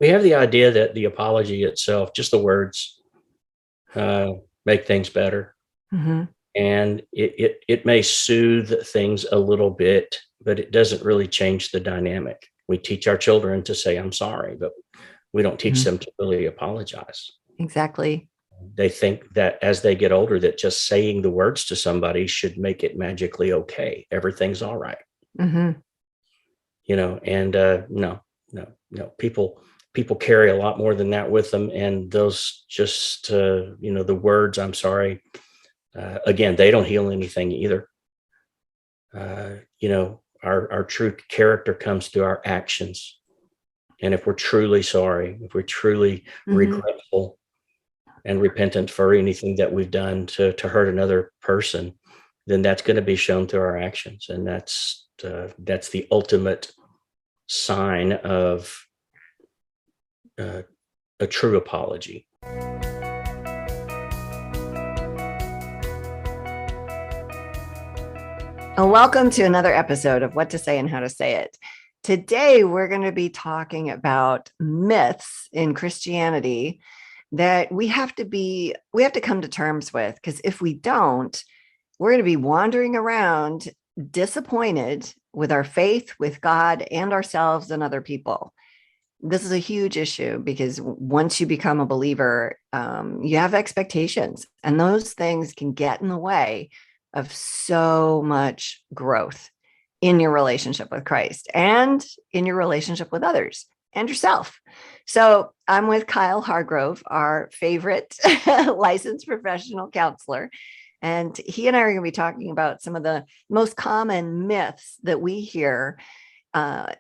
We have the idea that the apology itself, just the words, uh, make things better, Hmm. and it may soothe things a little bit, but it doesn't really change the dynamic. We teach our children to say, "I'm sorry," but we don't teach them to really apologize. Exactly. They think that as they get older, that just saying the words to somebody should make it magically okay. Everything's all right, Hmm. and no, no, no. People carry a lot more than that with them, and those just the words "I'm sorry," again, they don't heal anything either. Our true character comes through our actions, and if we're truly sorry, if we're truly Hmm. regretful and repentant for anything that we've done to hurt another person, then that's going to be shown through our actions, and that's the ultimate sign of uh, a true apology. Welcome to another episode of What to Say and How to Say It. Today, we're going to be talking about myths in Christianity that we have to come to terms with, because if we don't, we're going to be wandering around disappointed with our faith, with God and ourselves and other people. This is a huge issue because once you become a believer, you have expectations, and those things can get in the way of so much growth in your relationship with Christ and in your relationship with others and yourself. So I'm with Kyle Hargrove, our favorite licensed professional counselor. And he and I are going to be talking about some of the most common myths that we hear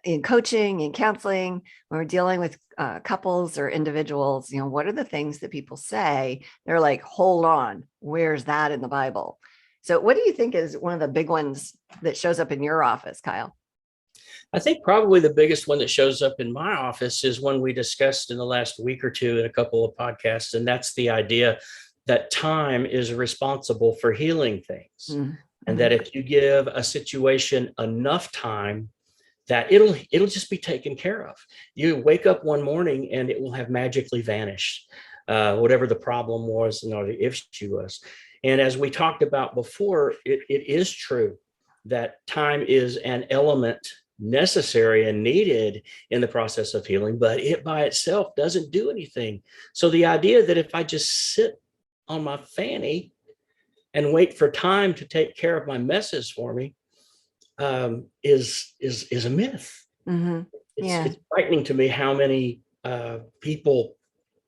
in coaching and counseling when we're dealing with couples or individuals. What are the things that people say? They're like, hold on, where's that in the Bible? So what do you think is one of the big ones that shows up in your office, Kyle? I think probably the biggest one that shows up in my office is one we discussed in the last week or two in a couple of podcasts, and that's the idea that time is responsible for healing things. And Mm-hmm. that if you give a situation enough time, that it'll just be taken care of. You wake up one morning and it will have magically vanished, whatever the problem was or the issue was. And as we talked about before, it is true that time is an element necessary and needed in the process of healing, but it by itself doesn't do anything. So the idea that if I just sit on my fanny and wait for time to take care of my messes for me, is a myth. Mm-hmm. Yeah. It's frightening to me how many people,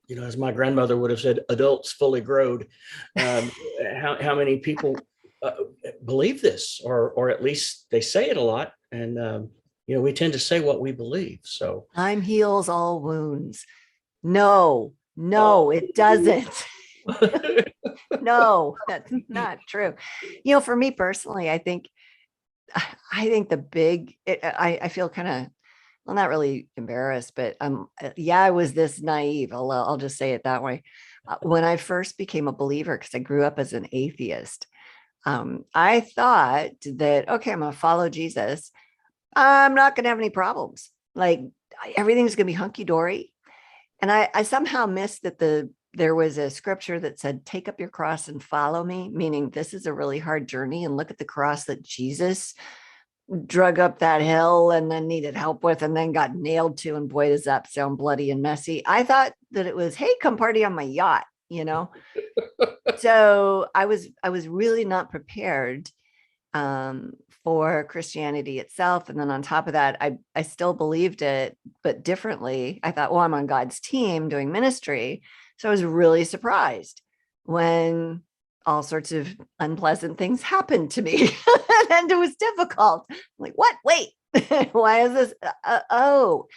as my grandmother would have said, adults fully growed. Um, how many people uh, believe this, or at least they say it a lot, and we tend to say what we believe. So, Time heals all wounds. No, oh. no, it doesn't. No, that's not true. For me personally, I think I feel kind of, well, not really embarrassed, but yeah, I was this naive. I'll just say it that way. When I first became a believer, because I grew up as an atheist, I thought that, okay, I'm going to follow Jesus. I'm not going to have any problems. Like everything's going to be hunky dory. And I somehow missed that there was a scripture that said, take up your cross and follow me, meaning this is a really hard journey. And look at the cross that Jesus drug up that hill and then needed help with and then got nailed to. And boy, does that sound bloody and messy. I thought that it was, hey, come party on my yacht. So I was really not prepared for Christianity itself. And then on top of that, I still believed it, but differently. I thought, well, I'm on God's team doing ministry. So I was really surprised when all sorts of unpleasant things happened to me. And it was difficult. I'm like, what? Wait, why is this? Oh,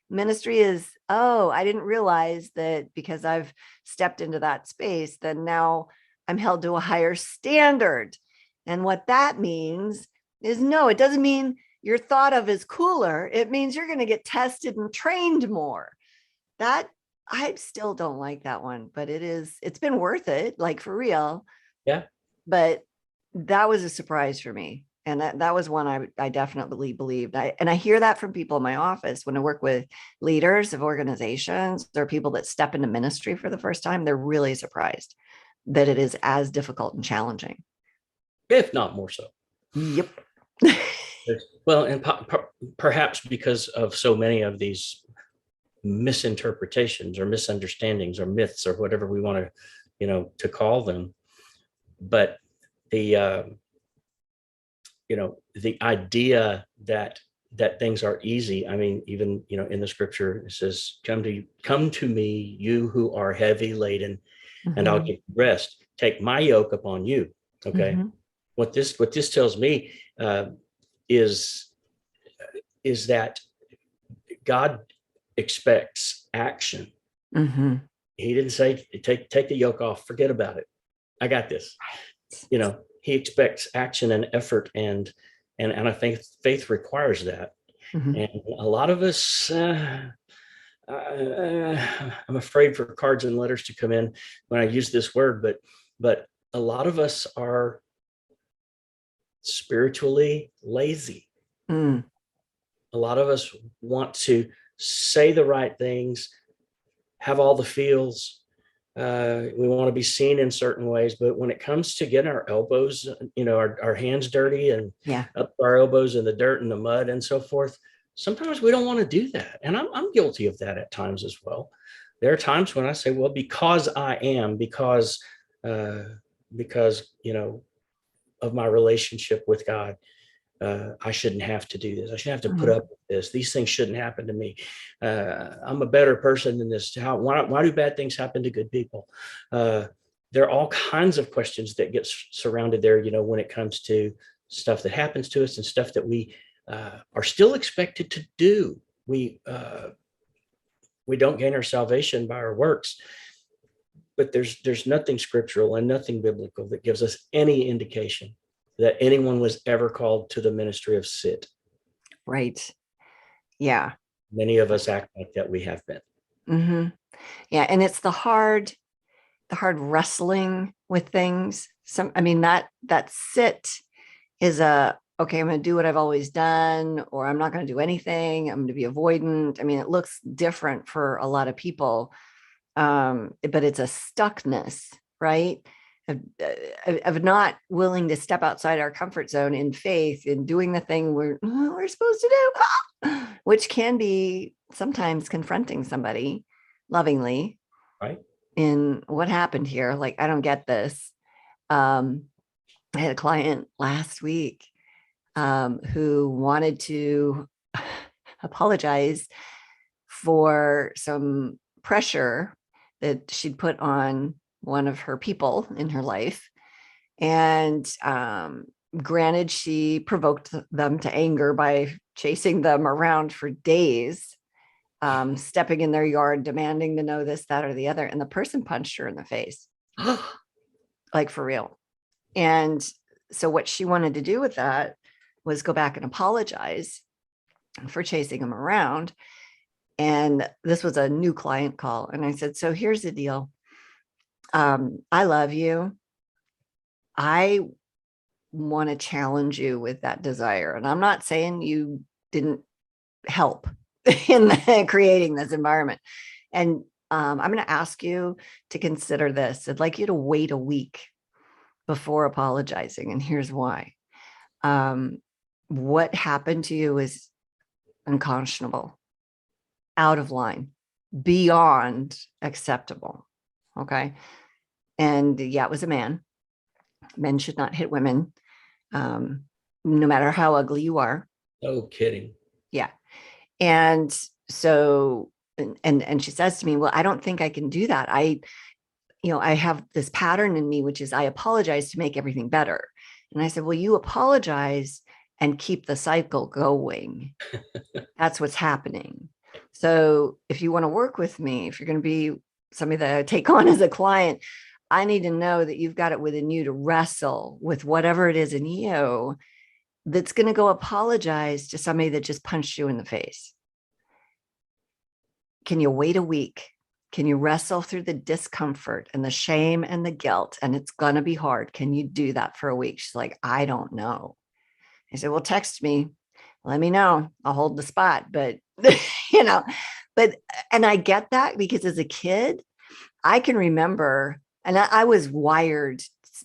ministry is, oh, I didn't realize that because I've stepped into that space, then now I'm held to a higher standard. And what that means is, no, it doesn't mean you're thought of as cooler. It means you're going to get tested and trained more. That, I still don't like that one, but it's been worth it, like for real. Yeah. But that was a surprise for me. And that was one I definitely believed. And I hear that from people in my office when I work with leaders of organizations. There are people that step into ministry for the first time. They're really surprised that it is as difficult and challenging. if not more so. Yep. Well, and perhaps because of so many of these misinterpretations or misunderstandings or myths or whatever we want to, to call them. But the the idea that things are easy. I mean, even in the scripture it says, come to me, you who are heavy laden, and I'll give you rest. Take my yoke upon you. Okay. Mm-hmm. What this tells me is that God expects action. Mm-hmm. He didn't say take the yoke off, forget about it, I got this. He expects action and effort, and I think faith requires that. Mm-hmm. And a lot of us, I'm afraid for cards and letters to come in when I use this word, but a lot of us are spiritually lazy. Mm. A lot of us want to say the right things, have all the feels. We want to be seen in certain ways, but when it comes to getting our elbows, our hands dirty and up our elbows in the dirt and the mud and so forth, sometimes we don't want to do that. And I'm guilty of that at times as well. There are times when I say, well, because of my relationship with God, I shouldn't have to do this. I shouldn't have to put up with this. These things shouldn't happen to me. I'm a better person than this. Why do bad things happen to good people? There are all kinds of questions that get surrounded there, when it comes to stuff that happens to us and stuff that we are still expected to do. We don't gain our salvation by our works, but there's nothing scriptural and nothing biblical that gives us any indication that anyone was ever called to the ministry of sit. Right. Yeah. Many of us act like that we have been. Mm-hmm. Yeah. And it's the hard wrestling with things. That sit is okay, I'm going to do what I've always done, or I'm not going to do anything. I'm going to be avoidant. I mean, it looks different for a lot of people. But it's a stuckness, right? Of not willing to step outside our comfort zone in faith, in doing the thing we're supposed to do, which can be sometimes confronting somebody lovingly, right? In what happened here. Like, I don't get this. I had a client last week who wanted to apologize for some pressure that she'd put on one of her people in her life. And granted, she provoked them to anger by chasing them around for days, stepping in their yard, demanding to know this, that, or the other. And the person punched her in the face, like for real. And so what she wanted to do with that was go back and apologize for chasing him around. And this was a new client call. And I said, so here's the deal. I love you. I want to challenge you with that desire. And I'm not saying you didn't help in creating this environment. And I'm going to ask you to consider this. I'd like you to wait a week before apologizing. And here's why. What happened to you is unconscionable, out of line, beyond acceptable. Okay. And yeah, it was a man. Men should not hit women, no matter how ugly you are. No kidding. Yeah. And so, and she says to me, well, I don't think I can do that. I have this pattern in me, which is I apologize to make everything better. And I said, well, you apologize and keep the cycle going. That's what's happening. So if you want to work with me, if you're going to be somebody that I take on as a client, I need to know that you've got it within you to wrestle with whatever it is in you that's going to go apologize to somebody that just punched you in the face. Can you wait a week? Can you wrestle through the discomfort and the shame and the guilt? And it's going to be hard. Can you do that for a week? She's like, I don't know. I said, well, text me, let me know. I'll hold the spot. But, you know, but, and I get that because as a kid, I can remember, and I was wired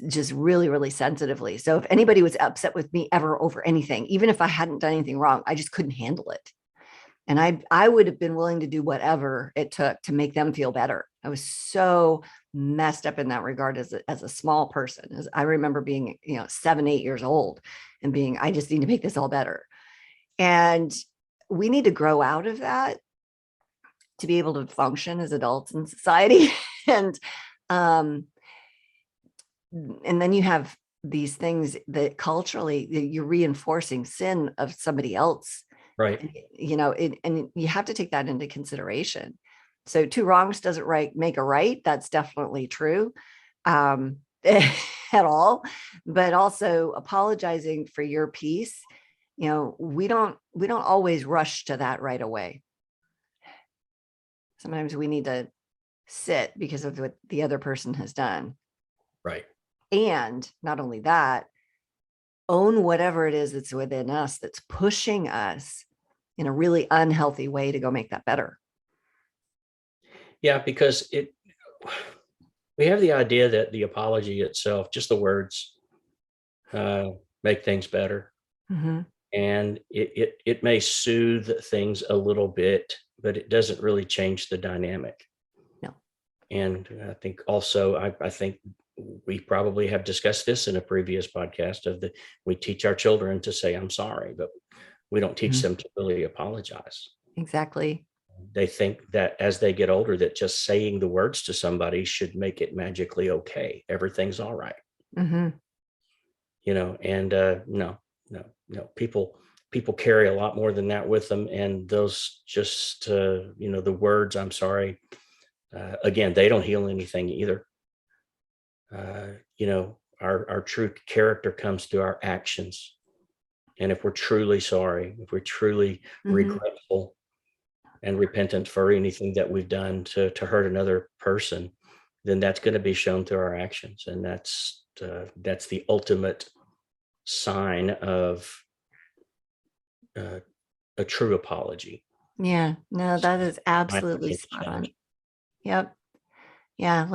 just really, really sensitively. So if anybody was upset with me ever over anything, even if I hadn't done anything wrong, I just couldn't handle it. And I would have been willing to do whatever it took to make them feel better. I was so messed up in that regard as a small person. As I remember being, 7, 8 years old and being, I just need to make this all better. And we need to grow out of that to be able to function as adults in society. and and then you have these things that culturally you're reinforcing sin of somebody else. Right. And you have to take that into consideration. So 2 wrongs doesn't make a right. That's definitely true. At all, but also apologizing for your peace. We don't always rush to that right away. Sometimes we need to sit because of what the other person has done. Right. And not only that, own whatever it is that's within us that's pushing us in a really unhealthy way to go make that better. Yeah, because we have the idea that the apology itself, just the words, make things better. Mm-hmm. And it may soothe things a little bit, but it doesn't really change the dynamic. No. And I think also, I think we probably have discussed this in a previous podcast we teach our children to say, I'm sorry, but we don't teach Mm-hmm. them to really apologize. Exactly. They think that as they get older, that just saying the words to somebody should make it magically okay. Everything's all right. Mm-hmm. And no. People carry a lot more than that with them. And those just, the words, I'm sorry, again, they don't heal anything either. Our true character comes through our actions. And if we're truly sorry, if we're truly Mm-hmm. regretful and repentant for anything that we've done to hurt another person, then that's going to be shown through our actions. And that's the ultimate sign of a true apology. Yeah, no, that is absolutely spot on. Yep. Yeah,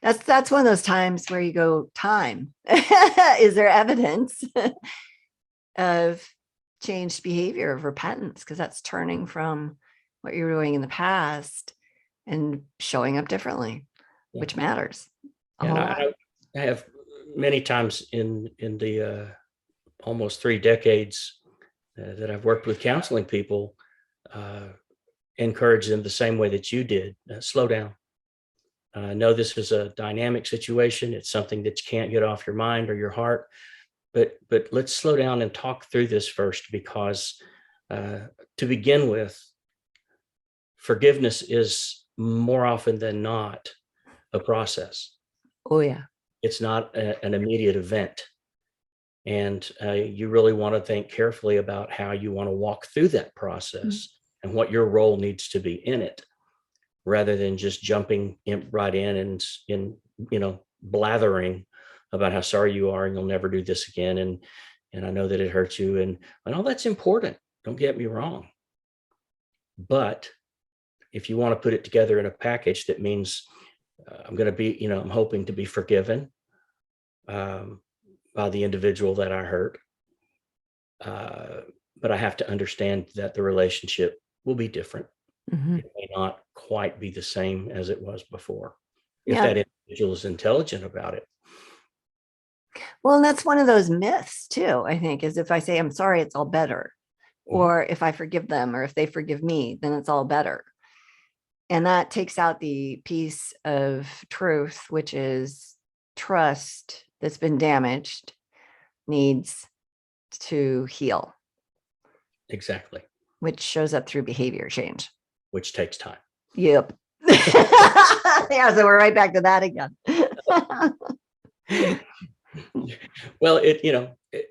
that's one of those times where you go, time. Is there evidence of changed behavior, of repentance? Because that's turning from what you're doing in the past and showing up differently, which matters. And I have many times in the almost 3 decades that I've worked with counseling people, encourage them the same way that you did. Slow down. I know this is a dynamic situation. It's something that you can't get off your mind or your heart, but let's slow down and talk through this first, because to begin with, forgiveness is more often than not a process. Oh yeah. It's not an immediate event. And you really want to think carefully about how you want to walk through that process and what your role needs to be in it, rather than just jumping right in and blathering about how sorry you are and you'll never do this again. And I know that it hurts you, and all that's important. Don't get me wrong. But if you want to put it together in a package, that means I'm going to be, I'm hoping to be forgiven by the individual that I hurt. But I have to understand that the relationship will be different. Mm-hmm. It may not quite be the same as it was before, if that individual is intelligent about it. Well, and that's one of those myths too, I think, is if I say I'm sorry, it's all better. Or if I forgive them, or if they forgive me, then it's all better. And that takes out the piece of truth, which is trust that's been damaged needs to heal. Exactly. Which shows up through behavior change. Which takes time. Yep. Yeah, so we're right back to that again. Well,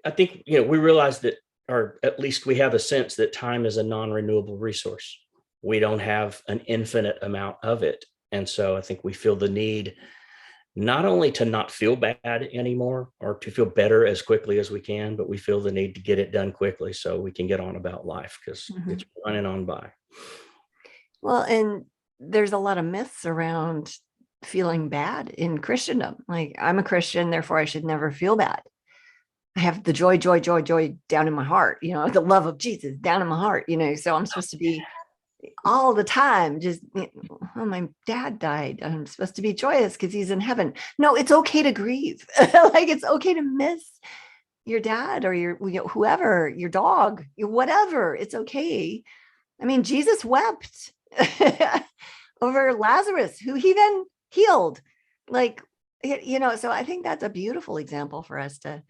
I think, we realize that, or at least we have a sense that time is a non-renewable resource. We don't have an infinite amount of it. And so I think we feel the need not only to not feel bad anymore or to feel better as quickly as we can, but we feel the need to get it done quickly so we can get on about life because Mhm. it's running on by. Well, and there's a lot of myths around feeling bad in Christendom. Like, I'm a Christian, therefore I should never feel bad. I have the joy, joy, joy, joy down in my heart, the love of Jesus down in my heart, so I'm supposed to be all the time just, oh, my dad died. I'm supposed to be joyous because he's in heaven. No, it's okay to grieve. Like, it's okay to miss your dad or your whoever, your dog, whatever. It's okay. I mean, Jesus wept over Lazarus, who he then healed. Like, so I think that's a beautiful example for us to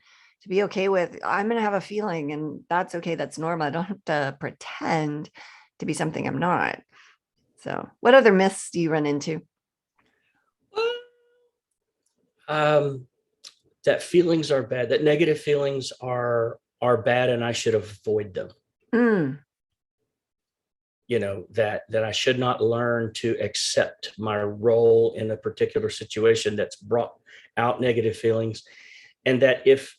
be okay with. I'm going to have a feeling, and that's okay. That's normal. I don't have to pretend to be something I'm not. So what other myths do you run into? Um, that feelings are bad, that negative feelings are bad, and I should avoid them. Mm. That I should not learn to accept my role in a particular situation that's brought out negative feelings, and that if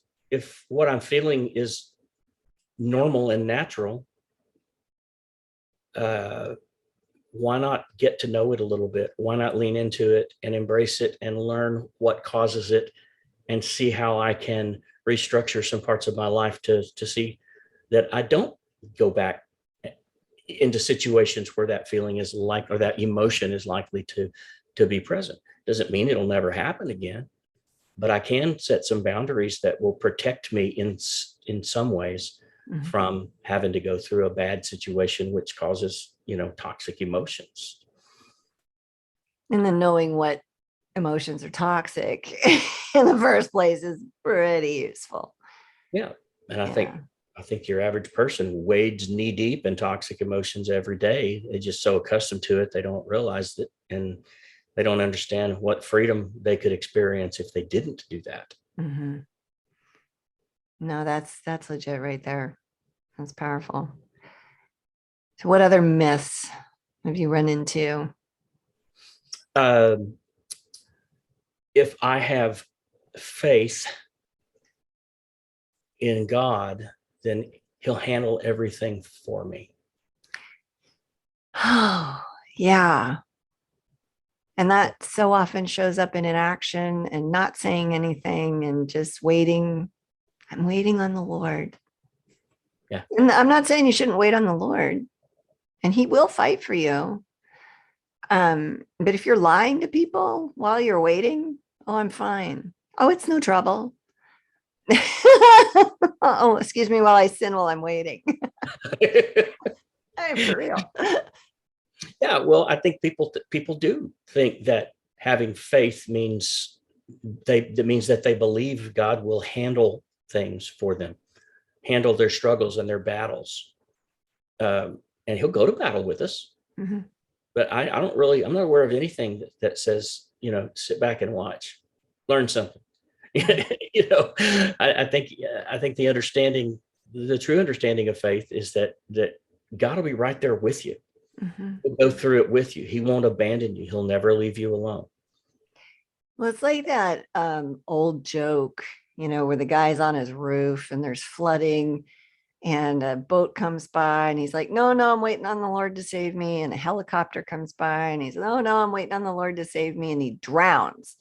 what I'm feeling is normal and natural, why not get to know it a little bit? Why not lean into it and embrace it and learn what causes it and see how I can restructure some parts of my life to see that I don't go back into situations where that feeling is like, or that emotion is likely to be present. Doesn't mean it'll never happen again, but I can set some boundaries that will protect me in some ways Mhm. from having to go through a bad situation, which causes, toxic emotions. And then knowing what emotions are toxic in the first place is pretty useful. Yeah. And I think Yeah. I think your average person wades knee deep in toxic emotions every day. They're just so accustomed to it, they don't realize that, and they don't understand what freedom they could experience if they didn't do that. Mm-hmm. No, that's legit right there. That's powerful. So what other myths have you run into? Um, if I have faith in God, then He'll handle everything for me. Oh, yeah. And that so often shows up in inaction and not saying anything and just waiting. I'm waiting on the Lord. Yeah. And I'm not saying you shouldn't wait on the Lord, and He will fight for you. But if you're lying to people while you're waiting, oh, I'm fine. Oh, it's no trouble. Oh, excuse me while I sin while I'm waiting. I'm for real. Yeah. Well, I think people do think that having faith means that means that they believe God will handle things for them, handle their struggles and their battles, and He'll go to battle with us. Mm-hmm. But I'm not aware of anything that says, sit back and watch, learn something. I think the true understanding of faith is that God will be right there with you. Mm-hmm. He'll go through it with you. He won't abandon you. He'll never leave you alone. Well, it's like that old joke, where the guy's on his roof and there's flooding and a boat comes by and he's like, no, no, I'm waiting on the Lord to save me. And a helicopter comes by and he's, no, no, I'm waiting on the Lord to save me. And he drowns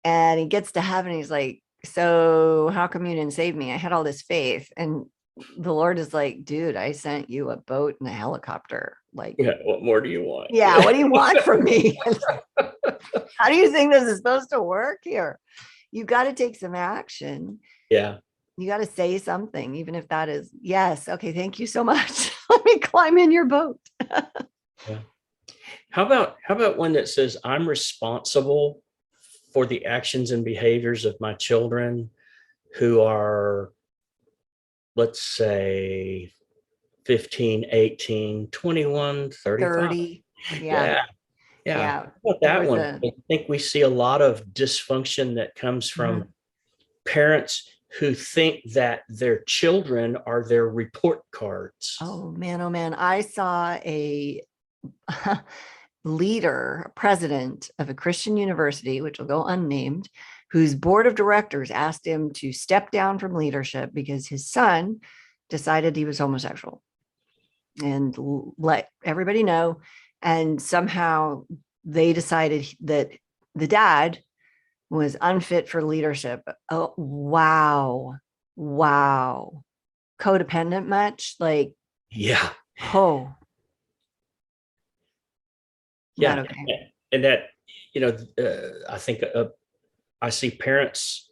and he gets to heaven. He's like, so how come you didn't save me? I had all this faith. And the Lord is like, dude, I sent you a boat and a helicopter. Like, Yeah. What more do you want? yeah, what do you want from me? How do you think this is supposed to work here? You got to take some action. Yeah. You got to say something, even if that is, yes, okay, thank you so much. Let me climb in your boat. Yeah. How about one that says I'm responsible for the actions and behaviors of my children who are, let's say, 15, 18, 21, 35. 30. Yeah. Yeah. Yeah. Yeah. How about There that was one? a, I think we see a lot of dysfunction that comes from parents who think that their children are their report cards. oh man, I saw leader, president of a Christian university, which will go unnamed, whose board of directors asked him to step down from leadership because his son decided he was homosexual and let everybody know. And somehow they decided that the dad was unfit for leadership. Oh, wow. Wow. Codependent much? Like, Yeah. oh, not Yeah. okay. And that, I think I see parents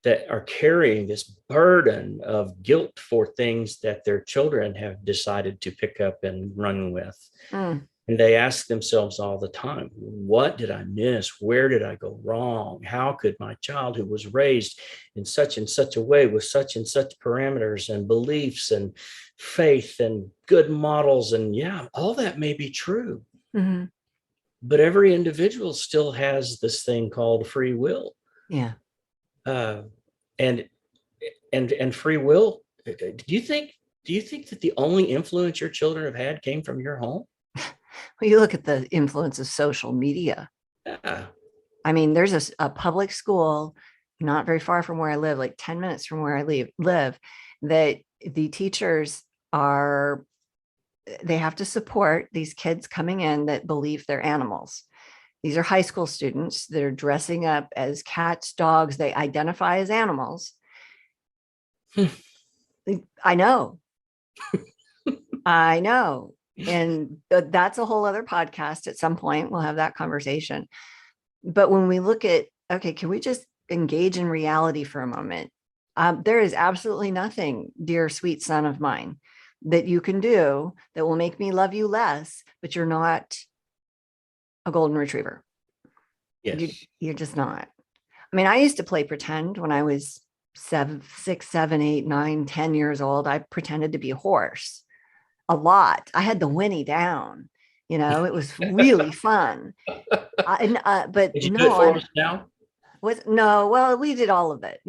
that are carrying this burden of guilt for things that their children have decided to pick up and run with. Mm. And they ask themselves all the time, what did I miss? Where did I go wrong? How could my child, who was raised in such and such a way with such and such parameters and beliefs and faith and good models, and yeah, all that may be true. Mm-hmm. But every individual still has this thing called free will. Yeah. Uh, and free will. Do you think that the only influence your children have had came from your home? Well, you look at the influence of social media. Yeah. I mean, there's a public school not very far from where I live, like 10 minutes from where I live, that the teachers are, they have to support these kids coming in that believe they're animals. These are high school students that are dressing up as cats, dogs. They identify as animals. I know. I know. And that's a whole other podcast. At some point, we'll have that conversation. But when we look at, okay, can we just engage in reality for a moment? There is absolutely nothing, dear sweet son of mine, that you can do that will make me love you less, but you're not a golden retriever. Yes. You're just not. I mean, I used to play pretend when I was 6, 7, 8, 9, 10 years old. I pretended to be a horse a lot. I had the whinny down. It was really fun. But Did you do it no, for us now? no. Well, we did all of it.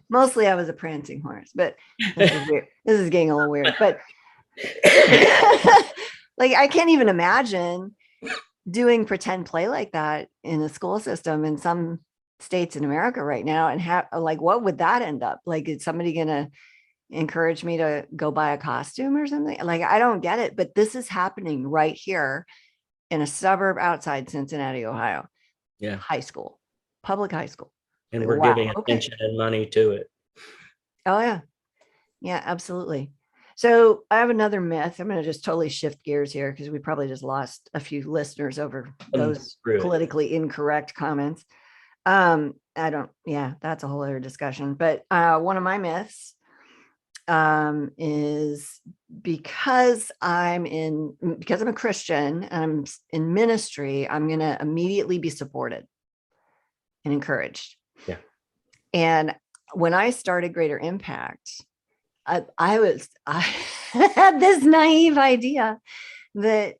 Mostly I was a prancing horse. But this is weird. This is getting a little weird. But like, I can't even imagine doing pretend play like that in a school system in some states in America right now, and have, like, what would that end up like? Is somebody gonna encourage me to go buy a costume or something? Like, I don't get it. But this is happening right here in a suburb outside Cincinnati, Ohio. Yeah. High school, public high school. And Like, we're wow, giving okay. attention and money to it. Oh yeah. Yeah, absolutely. So I have another myth. I'm going to just totally shift gears here because we probably just lost a few listeners over those politically incorrect comments. That's a whole other discussion. But one of my myths is because I'm a Christian and I'm in ministry, I'm going to immediately be supported and encouraged. Yeah. And when I started Greater Impact, I had this naive idea that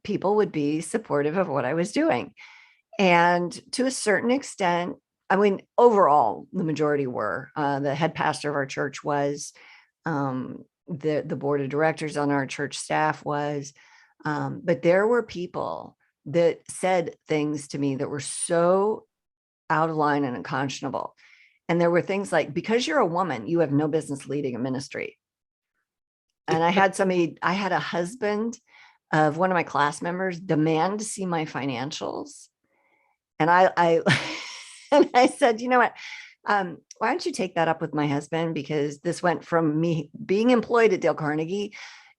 people would be supportive of what I was doing. And to a certain extent, I mean, overall, the majority were. The head pastor of our church was, the board of directors on our church staff was, but there were people that said things to me that were so out of line and unconscionable. And there were things like, because you're a woman, you have no business leading a ministry. And I had a husband of one of my class members demand to see my financials. And I and I said, you know what, why don't you take that up with my husband? Because this went from me being employed at Dale Carnegie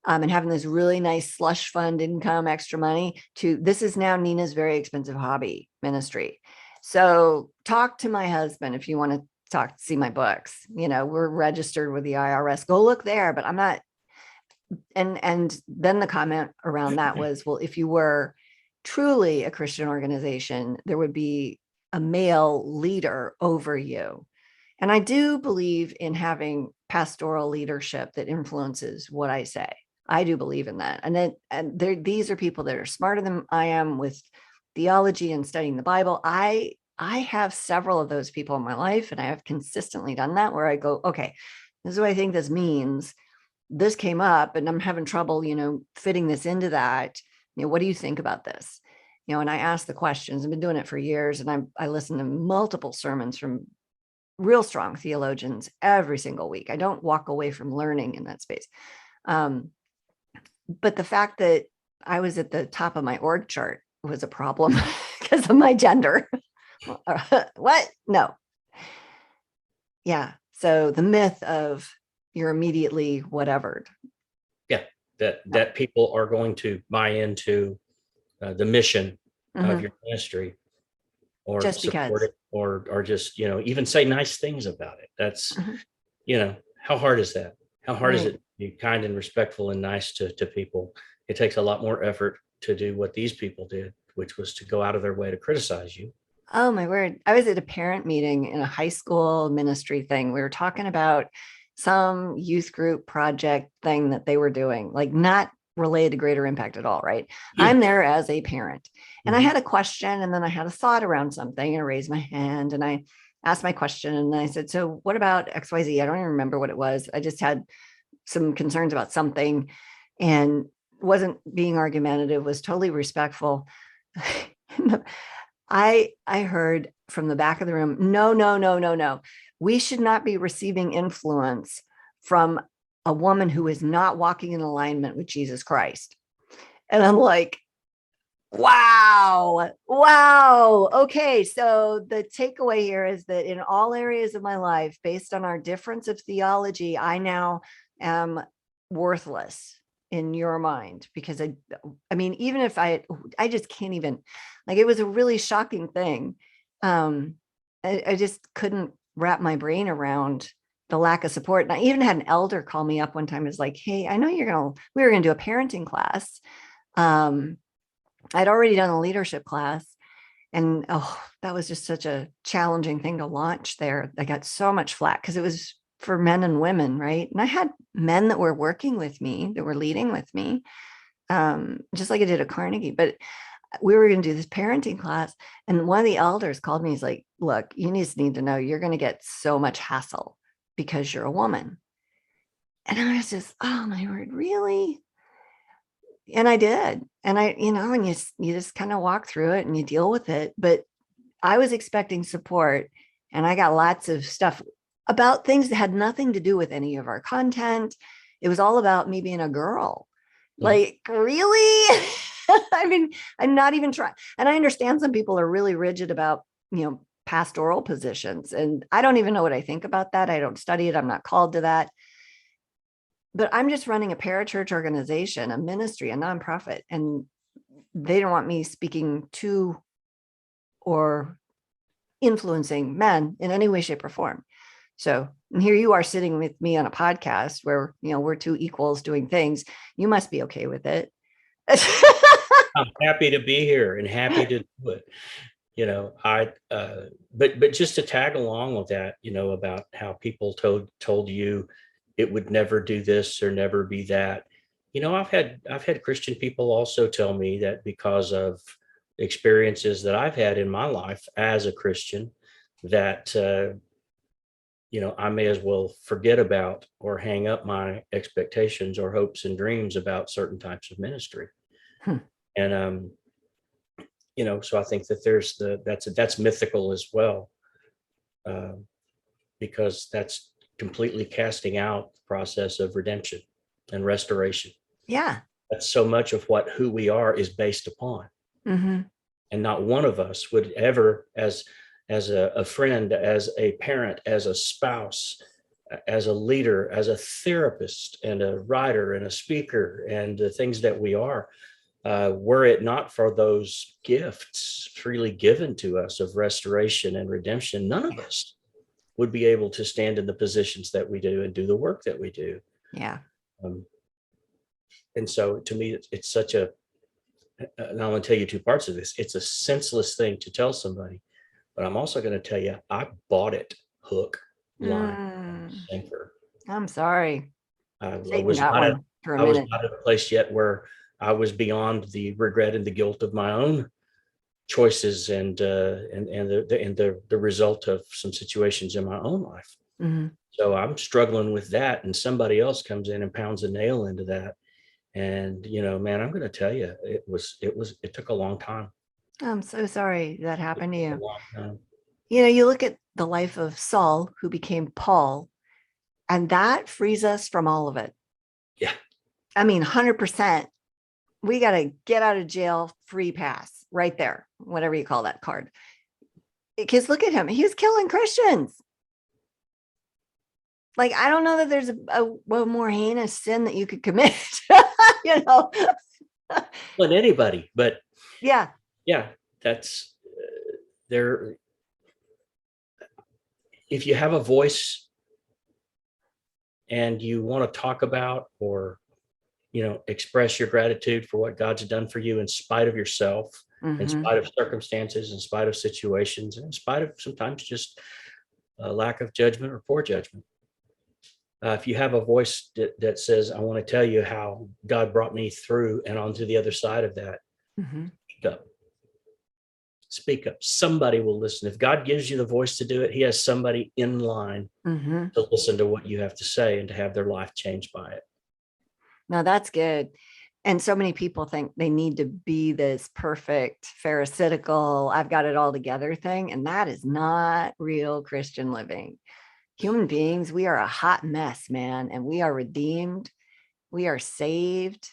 and having this really nice slush fund income, extra money, to this is now Nina's very expensive hobby ministry. So talk to my husband if you want to see my books. We're registered with the IRS. Go look there, but I'm not. And then the comment around that was, well, if you were truly a Christian organization, there would be a male leader over you. And I do believe in having pastoral leadership that influences what I say. I do believe in that. And these are people that are smarter than I am with theology and studying the Bible. I have several of those people in my life, and I have consistently done that, where I go, okay, this is what I think this means. This came up and I'm having trouble, fitting this into that. what do you think about this? And I ask the questions. I've been doing it for years, and I listen to multiple sermons from real strong theologians every single week. I don't walk away from learning in that space. But the fact that I was at the top of my org chart was a problem because of my gender. What? No. Yeah. So the myth of you're immediately whatevered. Yeah. That people are going to buy into the mission of your ministry, or just support because. it, or just, even say nice things about it. That's, how hard is that? How hard is it to be kind and respectful and nice to people? It takes a lot more effort to do what these people did, which was to go out of their way to criticize you. Oh my word. I was at a parent meeting in a high school ministry thing. We were talking about some youth group project thing that they were doing, like not related to Greater Impact at all, right? I'm there as a parent, and I had a question, and then I had a thought around something, and I raised my hand and I asked my question, and I said, so what about XYZ? I don't even remember what it was. I just had some concerns about something and wasn't being argumentative, was totally respectful. I heard from the back of the room, no. We should not be receiving influence from a woman who is not walking in alignment with Jesus Christ. And I'm like, wow. Okay. So the takeaway here is that in all areas of my life, based on our difference of theology, I now am worthless in your mind, because I mean, even if I just can't even, like, it was a really shocking thing. I just couldn't wrap my brain around the lack of support. And I even had an elder call me up one time. Is like, hey, I know we were going to do a parenting class. I'd already done a leadership class, and that was just such a challenging thing to launch there. I got so much flack because it was for men and women, right? And I had men that were working with me, that were leading with me, just like I did at Carnegie. But we were going to do this parenting class, and one of the elders called me. He's like, look, you just need to know you're going to get so much hassle because you're a woman. And I was just, oh my word, really? And I did. And and you just kind of walk through it and you deal with it. But I was expecting support, and I got lots of stuff about things that had nothing to do with any of our content. It was all about me being a girl. Like, really? I mean, I'm not even trying. And I understand some people are really rigid about, pastoral positions. And I don't even know what I think about that. I don't study it. I'm not called to that. But I'm just running a parachurch organization, a ministry, a nonprofit. And they don't want me speaking to or influencing men in any way, shape, or form. So, and here you are sitting with me on a podcast where, we're two equals doing things. You must be okay with it. I'm happy to be here and happy to do it. But just to tag along with that, about how people told you it would never do this or never be that. I've had Christian people also tell me that because of experiences that I've had in my life as a Christian, that I may as well forget about or hang up my expectations or hopes and dreams about certain types of ministry. And so I think that that's mythical as well, because that's completely casting out the process of redemption and restoration. Yeah. That's so much of who we are is based upon. And not one of us would ever, as a friend, as a parent, as a spouse, as a leader, as a therapist and a writer and a speaker, and the things that we are, were it not for those gifts freely given to us of restoration and redemption, none of us would be able to stand in the positions that we do and do the work that we do. Yeah. And so to me, it's such a, and I want to tell you two parts of this. It's a senseless thing to tell somebody, but I'm also going to tell you, I bought it hook, line, sinker. I'm sorry. I was not at a place yet where I was beyond the regret and the guilt of my own choices and the result of some situations in my own life. So I'm struggling with that, and somebody else comes in and pounds a nail into that, And, man, I'm going to tell you, it took a long time. I'm so sorry that It happened to took a you. long time. You look at the life of Saul, who became Paul, and that frees us from all of it. Yeah. I mean, 100%. We got to get out of jail free pass right there, whatever you call that card. Because look at him. He was killing Christians. Like, I don't know that there's a more heinous sin that you could commit, you know? Well, anybody, but Yeah. yeah, that's there. If you have a voice and you want to talk about or, express your gratitude for what God's done for you in spite of yourself, in Mm-hmm. spite of circumstances, in spite of situations, in spite of sometimes just a lack of judgment or poor judgment. If you have a voice that says, I want to tell you how God brought me through and onto the other side of that, Mm-hmm. speak up. Speak up. Somebody will listen. If God gives you the voice to do it, he has somebody in line Mm-hmm. to listen to what you have to say and to have their life changed by it. No, that's good. And so many people think they need to be this perfect, pharisaical, I've got it all together thing. And that is not real Christian living. Human beings, we are a hot mess, man. And we are redeemed. We are saved.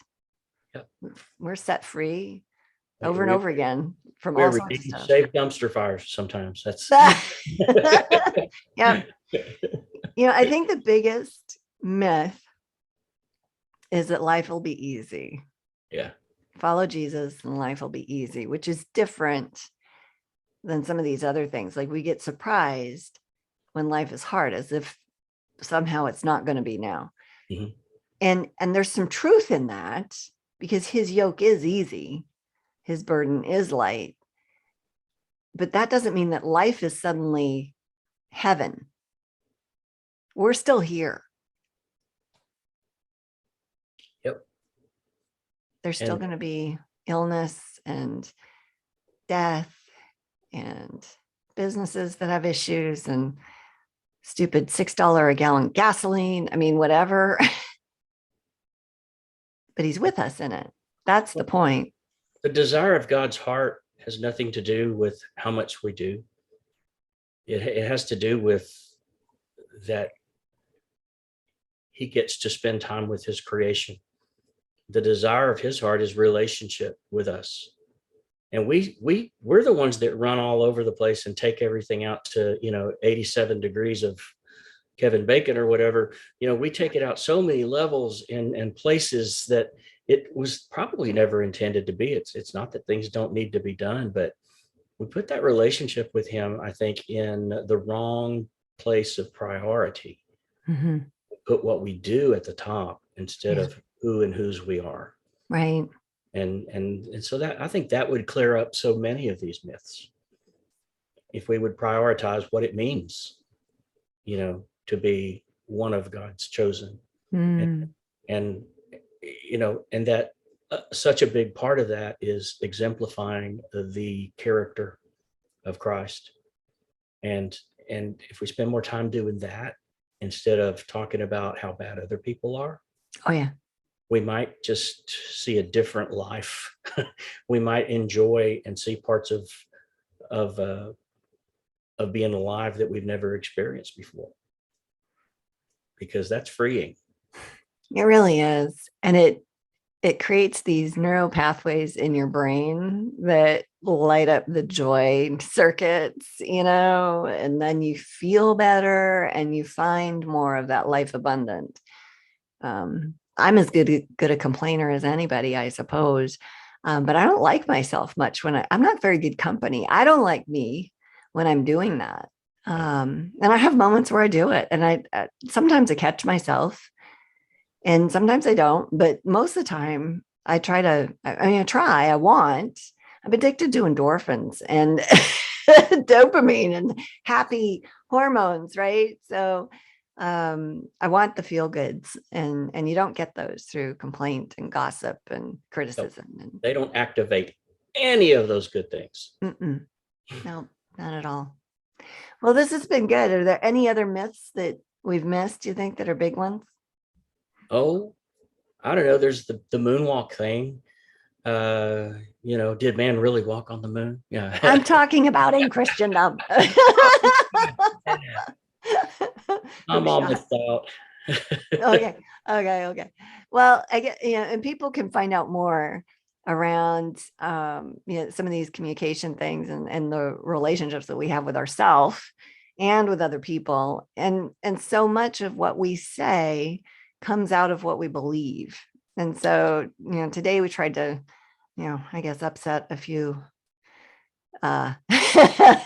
Yep. We're set free Like over and over again from we're all sorts of redeemed, stuff. save dumpster fires sometimes. That's Yeah. I think the biggest myth is that life will be easy. yeah. Follow Jesus and life will be easy, which is different than some of these other things. Like, we get surprised when life is hard, as if somehow it's not going to be now. Mhm. And there's some truth in that, because his yoke is easy, his burden is light. But that doesn't mean that life is suddenly heaven. We're still here. Yep. There's still going to be illness and death and businesses that have issues and stupid $6 a gallon gasoline. I mean, whatever. But he's with us in it. That's the point. The desire of God's heart has nothing to do with how much we do. It has to do with that he gets to spend time with his creation. The desire of his heart is relationship with us. And we're the ones that run all over the place and take everything out to, 87 degrees of Kevin Bacon or whatever. We take it out so many levels and places that it was probably never intended to be. It's not that things don't need to be done, but we put that relationship with him, I think, in the wrong place of priority. Mm-hmm. Put what we do at the top instead of who and whose we are. Right. And so that, I think that would clear up so many of these myths if we would prioritize what it means, to be one of God's chosen. And and that such a big part of that is exemplifying the character of Christ. And if we spend more time doing that instead of talking about how bad other people are, Oh yeah, we might just see a different life. We might enjoy and see parts of being alive that we've never experienced before, because that's freeing. it really is. And it creates these neural pathways in your brain that light up the joy circuits, and then you feel better and you find more of that life abundant. I'm as good a complainer as anybody, I suppose. But I don't like myself much when I'm not very good company. I don't like me when I'm doing that. And I have moments where I do it, and I sometimes I catch myself, and sometimes I don't. But most of the time, I try to. I'm addicted to endorphins and dopamine and happy hormones, right? So I want the feel goods, and you don't get those through complaint and gossip and criticism. And they don't activate any of those good things. No, not at all. Well, this has been good. Are there any other myths that we've missed, you think, that are big ones? Oh, I don't know. There's the moonwalk thing. Did man really walk on the moon? Yeah. I'm talking about in Christendom. Who I'm on the shot? thought. Okay. Okay. Okay. Well, I get, and people can find out more around, some of these communication things and the relationships that we have with ourselves and with other people. And so much of what we say comes out of what we believe. And so, today we tried to, I guess upset a few uh,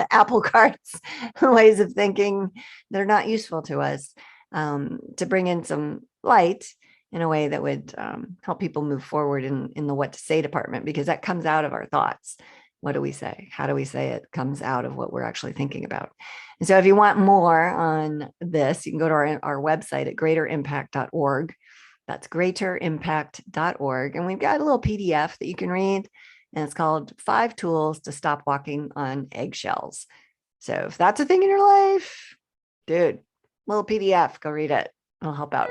apple carts, ways of thinking that are not useful to us, to bring in some light in a way that would help people move forward in the what to say department, because that comes out of our thoughts. What do we say? How do we say it? Comes out of what we're actually thinking about. And so if you want more on this, you can go to our website at greaterimpact.org. That's greaterimpact.org. And we've got a little PDF that you can read, and it's called 5 Tools to Stop Walking on Eggshells. So if that's a thing in your life, dude, little PDF, go read it. It'll help out.